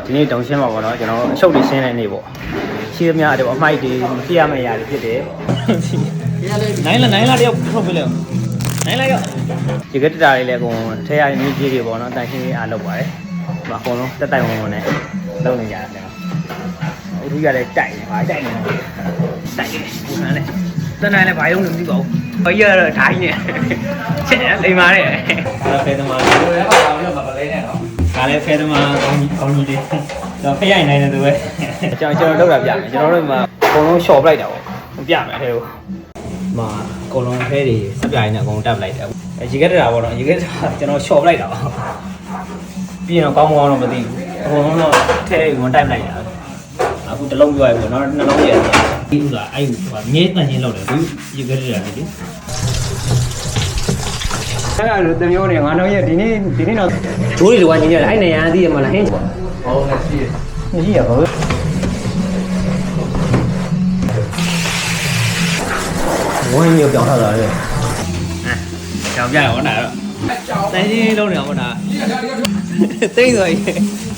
ဒီနေ့တောင်ရှင်းမှာပေါ့နော်ကျွန်တော်အချုပ်တွေရှင်းတဲ့နေ့ပေါ့ရှင်းသမျှတော့အမိုက်တွေမပြရမယ့်အရာတွေဖြစ်တယ်နိုင်လာတယောက်ထုတ်ပေးလိုက်နိုင်လာရောဒီကတတာလေးလည်းအကုန်ထဲရနေကြီးတွေပေါ့နော်တန်ရှင်းအားလုပ်ပါတယ်ဒီမှာအကုန်လုံးတက်တိုင်ဝင်နဲ့လုပ်နေကြတယ်အထူးရလည်းတိုက်နေပါတိုက်နေတယ်တိုက်နေပူဆန်းလေတန်တိုင်းလည်းဘာရုံးနေမသိပါဘူးဘာကြီးကတော့ဓာကြီးနေချက်လိမ်ပါတယ်ဒါဖဲသမားလည်းအောက်အောင်တော့မလဲနဲ့တော့ဒါလည်းဖဲသမားကောင်းကြီးလေးတော့ဖဲရိုက်နိုင်တယ်သူပဲကျွန်တော်လောက်တာပြမယ်ကျွန်တော်တို့မှာအကုန်လုံး short လိုက်တာပေါ့ပြမယ်အဲလိုမှာအကုန်လုံးဖဲတွေစပြိုင်နဲ့အကုန်တက်လိုက်တယ်ရေခဲတက်တာပေါ့နော်ရေခဲကျွန်တော် short လိုက်တာပေါ့ပြီးရင်တော့ကောင်းတော့မသိဘူးအကုန်လုံးတော့ထဲဝင်တိုက်လိုက်တာအခုတစ်လုံးပြောရပြီနော်နှလုံးရဲ့ဒီဥစားအဲ့မြေတန်ချင်းလောက်တယ်ဒီရေခဲတက်တာလေအဲ့ဒါလိုတမျိုးနဲ့ငါတို့ရဲ့ဒီနေ့တော့ဂျိုးတွေလိုကညီရတယ်အဲ့နေရန်သိရမလားဟင်းဟုတ်ကဲ့ရှိရပါဘူးဝင်းမျိုးပြောင်းထားတာလေကြောင်ပြရအောင်ဒါတော့တိုင်းချင်းလုံးနေအောင်ဒါတိတ်ဆိုရင်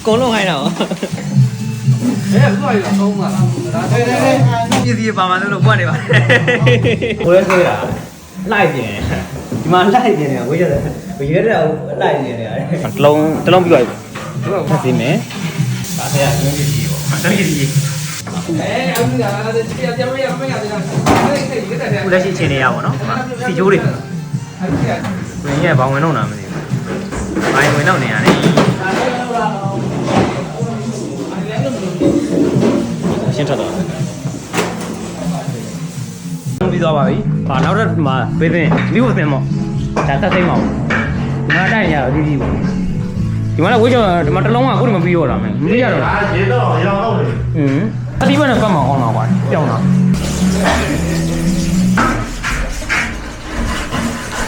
ကုန်းလုံးခိုင်းတာဟောအဲ့ဒါဆိုရင်သုံးပါလားဒါတဲ့ပြည်စီပါမှလို့ပွက်နေပါဘယ်ဆိုရလိုက်ပြင်ဒီမှာလိုက်ပြင်နေဝေးရတယ်ဝေးရတဲ့လိုက်ပြင်နေရတယ်တစ်လုံးပြီးသွားပြီဖတ်စီမယ်ဒါဆရာရင်းကြီးပေါ့တော်ကြီးကြီးအခုလက်ရှိချိန်နေရပါတော့စီချိုးတွေဝင်ရဘောင်ဝင်တော့နာမသိဘူးဘိုင်ဝင်တော့နေရတယ်ရှင်းထတော့ပြီးသွားပါပြီ။နောက်တော့ဒီမှာပေးသိမိဖို့သင်ပေါ့။ဒါတက်သိမ်းပါဦး။ဒီမှာတိုက်ရတော့ဒီပေါ့။ဒီမှာလည်းဝေးချောဒီမှာတစ်လုံးကအခုဒီမပြီးတော့တာမယ်။မပြီးရတော့။ဒါရေတော့ရောင်းတော့လေ။အတိမနဲ့ပတ်မအောင်တော့ကွာ။ပြောင်းတာ။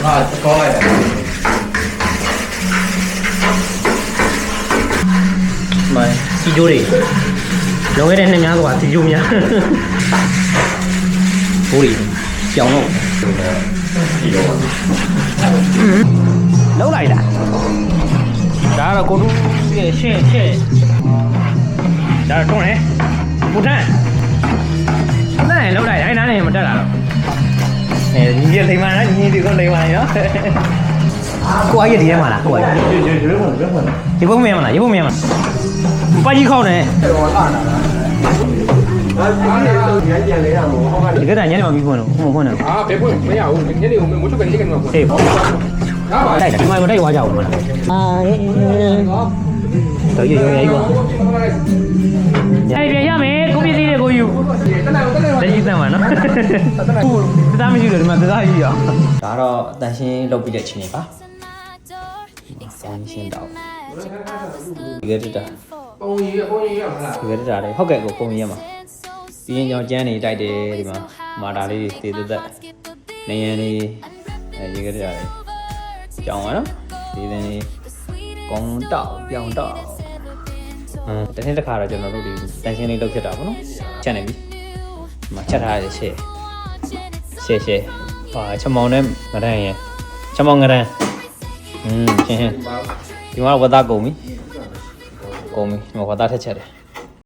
ဟာကောလိုက်တယ်။မိုင်းစီဂျိုးတွေလောခဲ့တဲ့နှစ်များကွာစီဂျိုးများ။ဘိုးကြီးပြောင်းတော့လောက်လိုက်တာဒါကတော့ကိုတို့ရဲ့ရှင်းဒါတော့တွန်းလေပူထန်အဲ့လောက်လိုက်အဲ့နားနေမတက်လာတော့ညီကြီးလိမ်မာလားညီကြီးကလိမ်မာနော်ကိုအကြီးဒီထဲမှာလားကိုအကြီးဒီဘုံမရမလားပါကြီးခေါက်နေဒီကတည်းကညနေမှပြီးဖွင့်လို့ဖွင့်တယ်ဘယ်ဖွင့်မရဘူးညနေကိုမိုးချုပ်ကနေကနေမှဖွင့်အေးပေါ့တိုက်တယ်ဒီမှာမတိုက်သွားကြဘူးမလားတော့ရကြီးပေါ့ပြန်ရမယ်ကိုပစ္စည်းတွေကိုယူလက်ရှိစမ်းပါနော်တသားမရှိလို့ဒီမှာတသားကြီးရဒါတော့တန်ရှင်းလုပ်ပြီးတဲ့ချင်းနေပါတန်ရှင်းတော့ဒီကတည်းကပုံကြီးရမလားဒီကတည်းကလေဟုတ်ကဲ့ကိုပုံကြီးရမှာပြီးရင်ကျွန်တော်ကျန်းနေတိုက်တယ်ဒီမှာမာတာလေးတေးသက်နေရန်လေးရေကတည်းကလေကြောင်းပါနော်ဒီသင်းလေးကုန်းတောက်ပြောင်းတောက်တနေ့တစ်ခါတော့ကျွန်တော်တို့ဒီတန်ရှင်းလေးလုပ်ဖြစ်တာပေါ့နော်ချက်နေပြီဒီမှာချက်ထားရရှေ့ဟာချက်မောင်နဲ့ငရမ်းရချက်မောင်ငရမ်းရှင်းဒီမှာဝတ်သားကုန်ပြီဒီမှာဝတ်သားထက်ချက်တယ်